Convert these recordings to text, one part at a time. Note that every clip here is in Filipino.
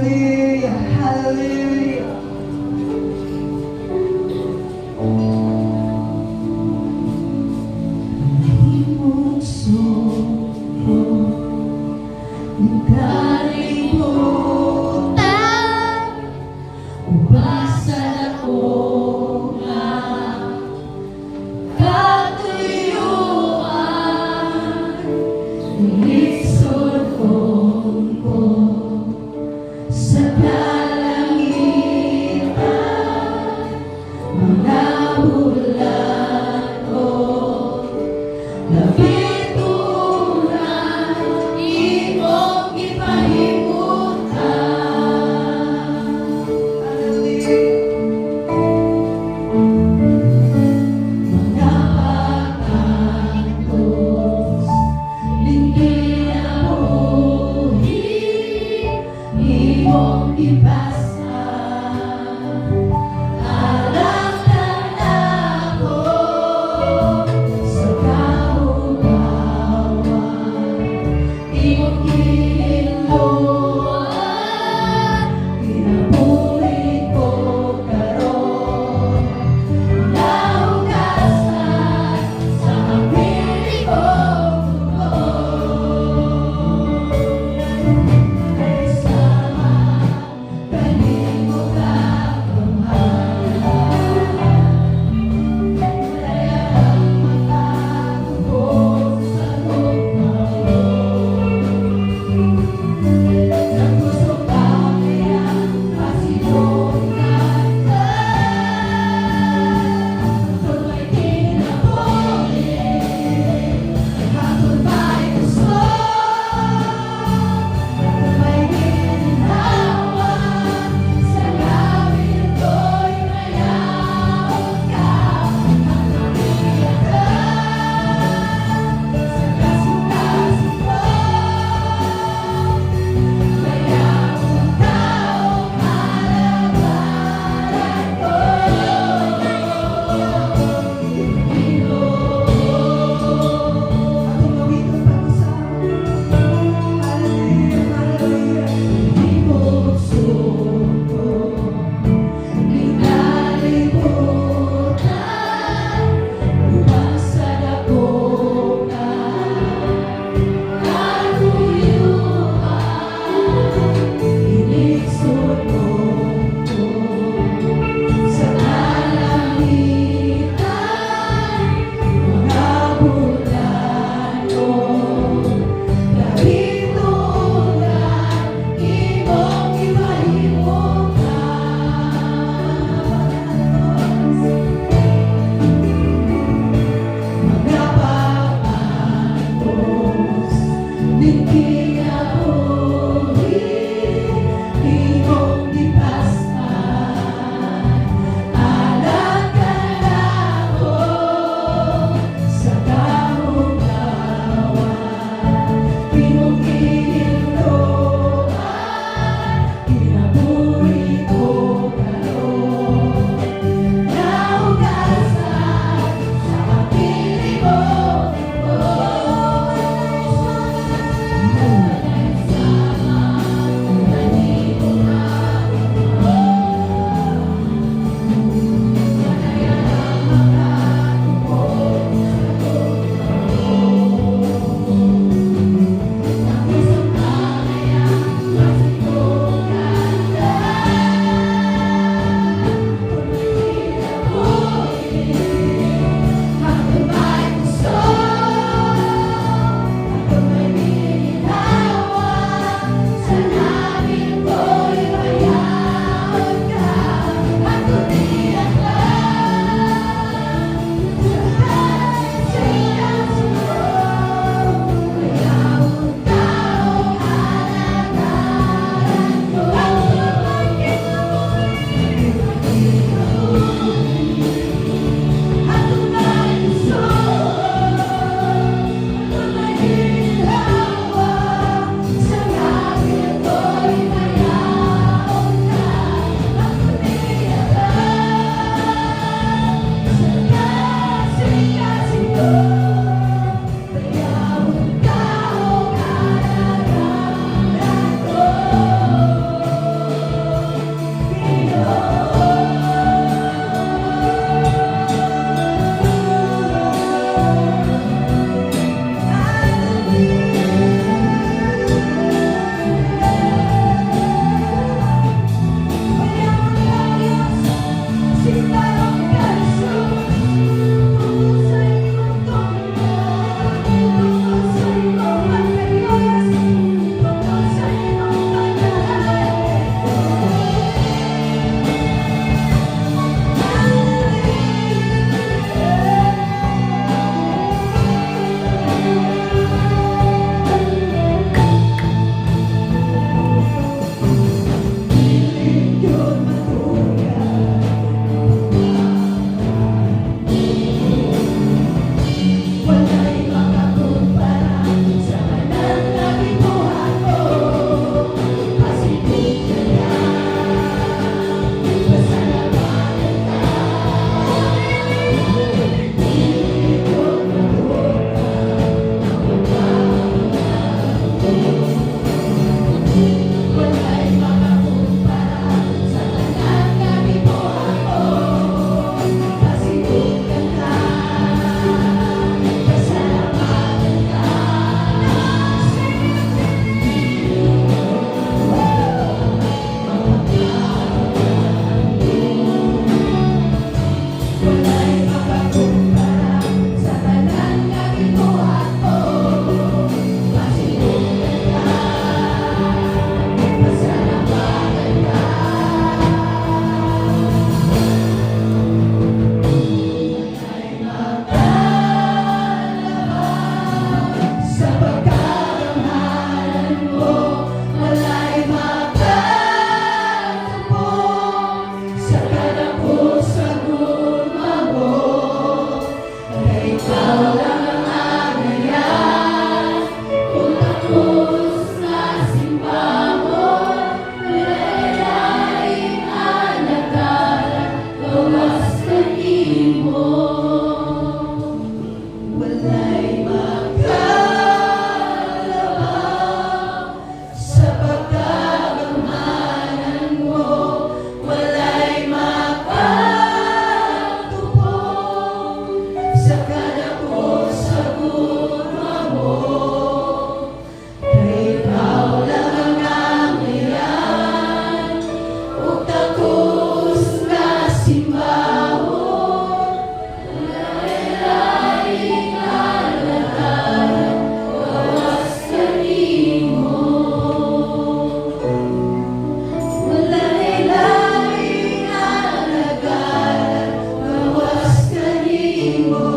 Hallelujah, hallelujah. Nahimong suko ng kalimutan, ubasan ako nga katuyuan, inisodon ko sa kalangitan, mga bulan ko, nabituran, imong ipahimutan. Mga pagkantos, hindi na buhi, imong ipasa. Alam ka na ako sa kaugawan, imong iluan, pinabuhi ko karon. Nahugasan sa pili kong dugo, kasama ka Wala'y makakumpara sa tanan nga ginawa ko. Pasimulan ka, pasalamatan ka. Wala'y makakumpara sa tanan nga ginawa ko. Pasimulan ka, pasalamatan ka. Wala'y makalabang sa pagkakamahalan mo. Wala'y makatupong sa kadapusan mo. Kaya ikaw lang ang agayan. Kung tapos na simba mo, wala'y laing alagaran, gawas kanimo. Wala'y makalabang sa pagkakamahalan mo. Wala'y makatupong sa kadapusan mo. Kaya ikaw lang ang angayan, ug takos nga simbahon. Wala'y laing alagaran, gawas kanimo. Wala'y laing alagaran, gawas kanimo.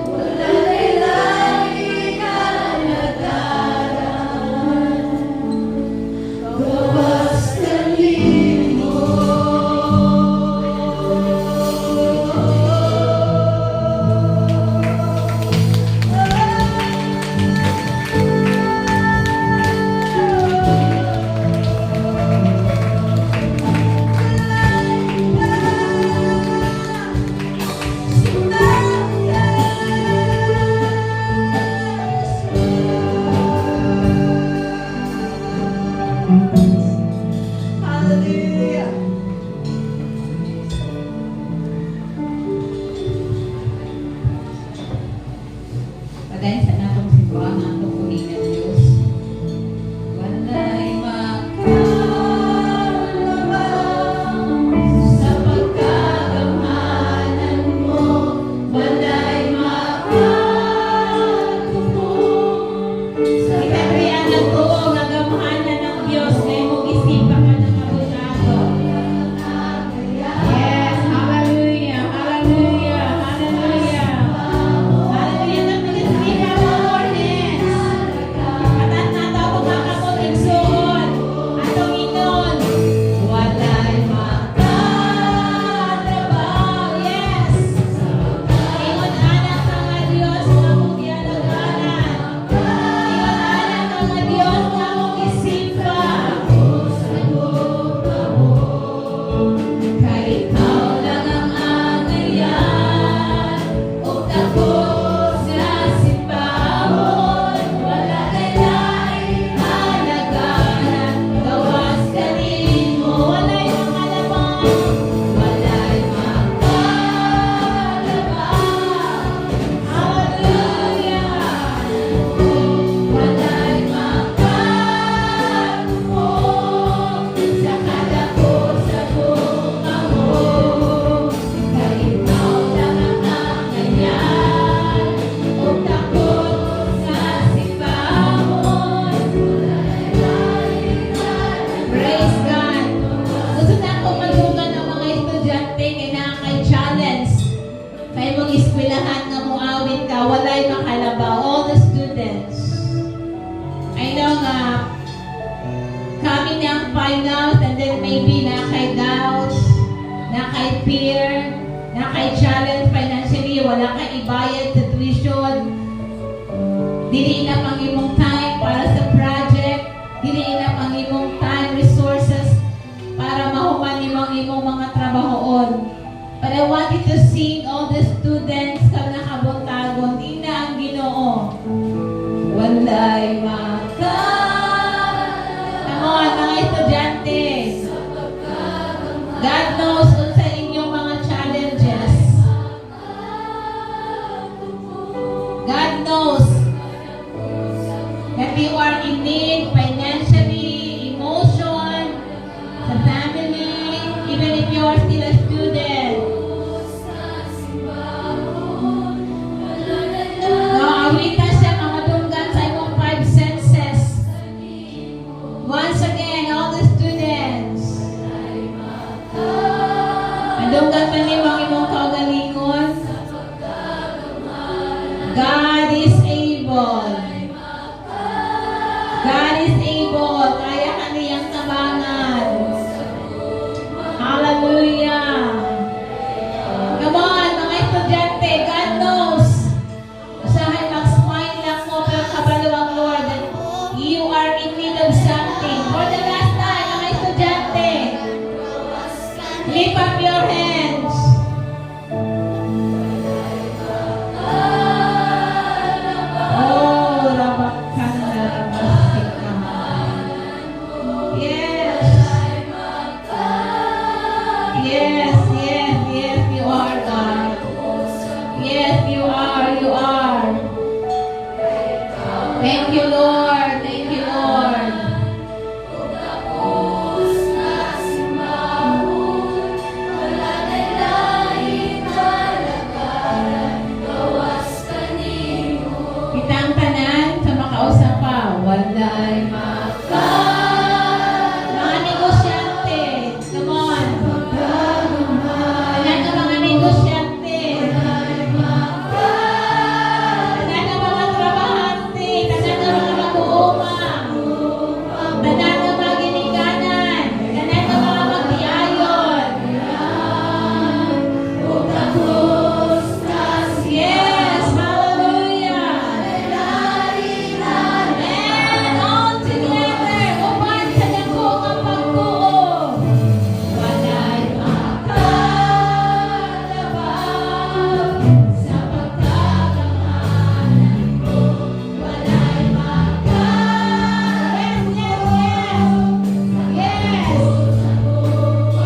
Wala'y laing alagaran, gawas kanimo. Hallelujah. Padayon sa natong simbahan ang tukunin ng Diyos. Wala'y Makalabang sa pagkakamahalan mo. Wala'y makatupong sa Ikarian ng tuong nga gamahanan ng Diyos kay mong isipan ka ng mabutago. Yes, hallelujah, hallelujah, hallelujah. Hallelujah, nagpagkasihan mo, Lordes. Patat na ito, kumakabot igsoon. Atong inon. Wala'y makatrabaho. Yes. Ingon anak ka nga Diyos nga mong dialoganan. Ingon anak ka nga Diyos nga mong isimba. Kay ikaw lang ang angayan, ug tapos nga simbahon. Wala'y laing alagaran, gawas kanimo. Wala'y makalabang. Wala'y makalabang. Hallelujah. Wala'y makatupong sa kadapusan mo. Kay ikaw lang ang angayan, ug takot sa simbahon. Wala'y laing alagaran. Praise God. Gusto na akong madugan ng mga estudyante kay kay challenge. Kaya mong eskwelahan nga mong awit ka, wala'y makalabaw. All the students. I know nga, coming na ang finals and then maybe na kay doubts, na kay fear, na kay challenge financially, wala kay ibayad sa tuition. Dili na pang imong time para sa project, dili na pang imong time, resources para mahuman imong mga trabahoon. But I wanted to sing all the students kag nakabuntagon, ina ang Ginoo. Walay God knows kung sa inyong mga challenges. God knows that you are in need financially, emotion, sa family, even if you are still a student. Awitan siya mga dunggan sa imong 5 senses. Once again, all the students. Madunggan pa niyo ang imong kaugalingon. God is able. God is able. Kaya ka niyang tabangan. Hallelujah. Come on, mga estudyante. God knows. Usahay mag-smile lang mo, pero kabalo ang Lord that you are in need of something. For the last time, mga estudyante, lift up your hands. Oh, Rabakanda, Rabasika. Yes. Yes, yes, yes, you are God. Yes, you are, you are. Thank you, Lord. Thank you, Lord. Kitang tanan sa makausap pa. Walay mga negosyante. Come on. Tanan ka mga negosyante. Tanan ka mga trabahante. Tanan ka mga mag-uumang. Tanan ka mga ginikanan. Tanan ka mga magdiayon. Yes, hallelujah. And all together, upan sa dako nga pagtuo. Walay makalabaw sa pagkakamahalan ko. Walay yes, yes, yes.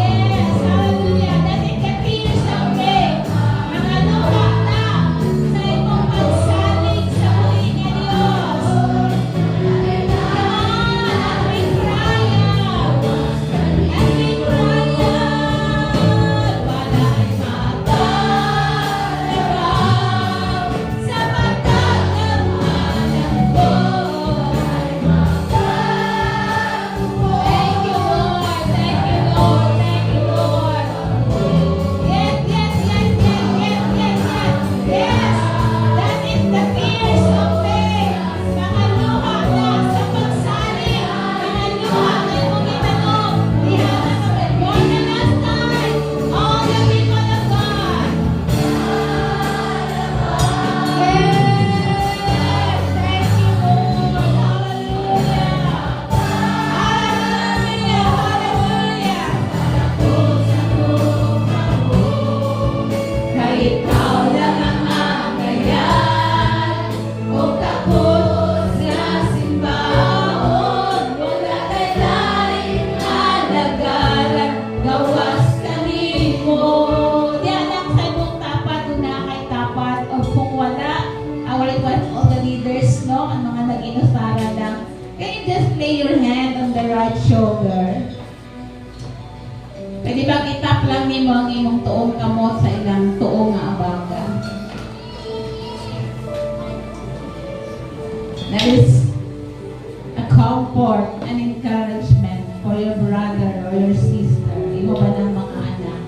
Yes, hallelujah. That it appears someday. Mga luha na sa imong pagsalig sa huli nga Diyos. Come on, as we cry out. As we cry out. Walay makalabaw sa pagkakamahalan ko. Thank you, Lord. Thank you, Lord. Thank you, Lord. Yes, yes, yes, yes, yes, yes, yes. Yes, that is the fears of faith. Mga luha na sa pagsalig. Mga luha na imong itanong. Ihana ka ba? For the last time, all the people of God. Yes, thank you, Lord. Hallelujah. Hallelujah, hallelujah. Kay ikaw lang ang magayan, o takot sa simbahon, wala kay lain alagaran, gawas kanimo. Diyan ang sa imong tapat, doon na kay tapat, o kung wala, our request all the leaders, no, ang mga nag-inusara lang. Can you just lay your hand on the right shoulder? Pwede bang itap lang nimo ang imong tuong kamot sa ilang tuong nga abaga? That is a comfort and encouragement for your brother or your sister. Imo ba ng mga anak?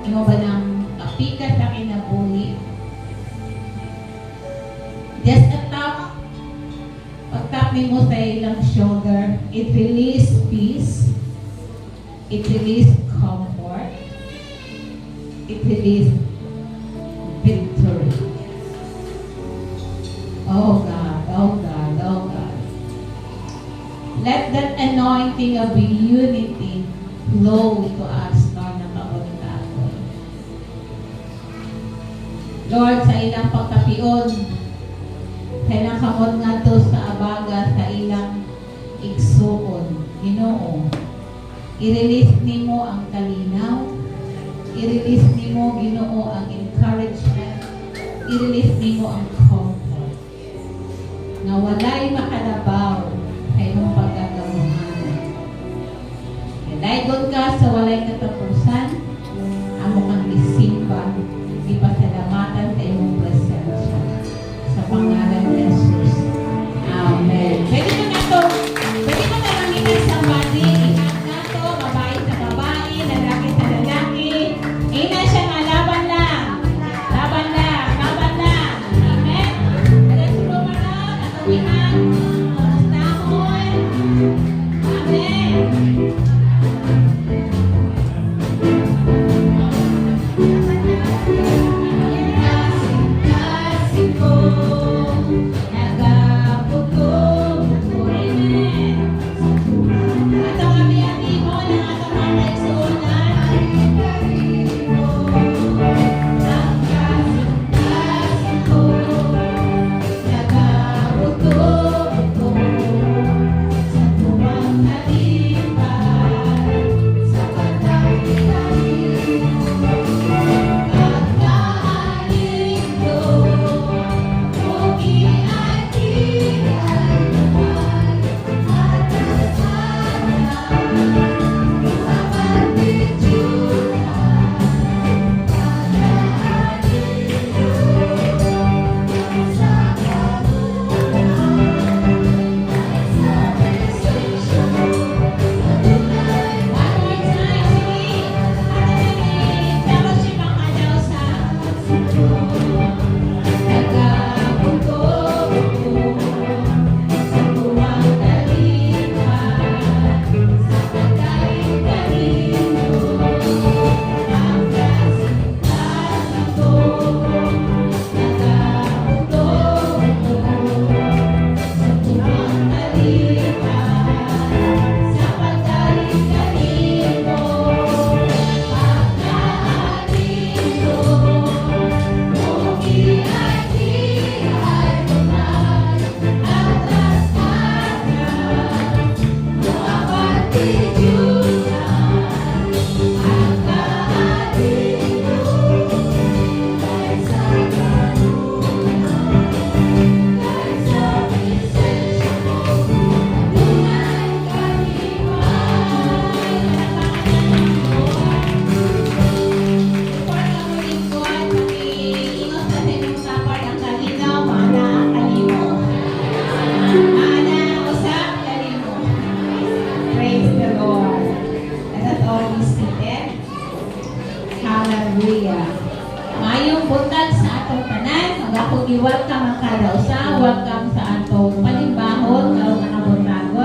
Imo ba ng kapikat na kinabuhi? Just a tap. Pag-tap nimo sa ilang shoulder, it release peace. It released comfort. It released victory. Oh God, oh God, oh God. Let that anointing of unity flow to us, Lord, na pagkakataon. Lord, sa ilang pagkapion, sa ilang kamot nga to sa abaga, sa ilang igsuon, Ginoo. I-release nimo ang kalinaw. I-release nimo, Ginoo, ang encouragement. I-release nimo ang comfort. Nga walay makalabaw kay mong pagkakamuhanan. Daygon ka sa walay katapusan, amo kang isimba, ipasalamatan sa imong presensya. Sa pangalan ni Jesus. Amen. Pwede mo na mamitin sa body, ingat na to, babae sa babae, lalaki sa lalaki. Ina siya nga, laban lang. Laban lang, laban lang. Amen. Let's go na, natuwihan. Oras na ako. Amen. Kasing-kasing ko, nagapugod-pugod. At ang kami-ami mo na atong mga naigsuunan. Ang kasing-kasing ko, nagapugod-pugod. Sa tuwang kalipan, sa pagkakilalim. Pagkaanin ko, mugi at iyan naman. At ang sana, mapagtitsunan. Pagkaanin ko, sa kabuuan. Sa presensya mo, patunay. One more time, sige. Fellowship ang kadaw sa nagapugod-pugod sa tuwang kalipan, sa pagkain-kain mo. Ang kasing-kasing ko, nagapugod-pugod sa tuwang kalipan, sa pagkain-kain mo. Pagkaanin ko, mugi at iyan naman. Atras aras, mapagtitsunan. Pagkaanin ko, dahil sa kanunan. Dahil sa presensya mo, tunay Before ka mo lingkod, mag-iingot sa inyong sapar ang kalinaw, mana kalimo. Mana usap kalimo. Praise the Lord. Let us all be seated. Hallelujah. Mayong buntag sa atong tanan, mag-akong i-welcome ang kada usa, welcome sa atong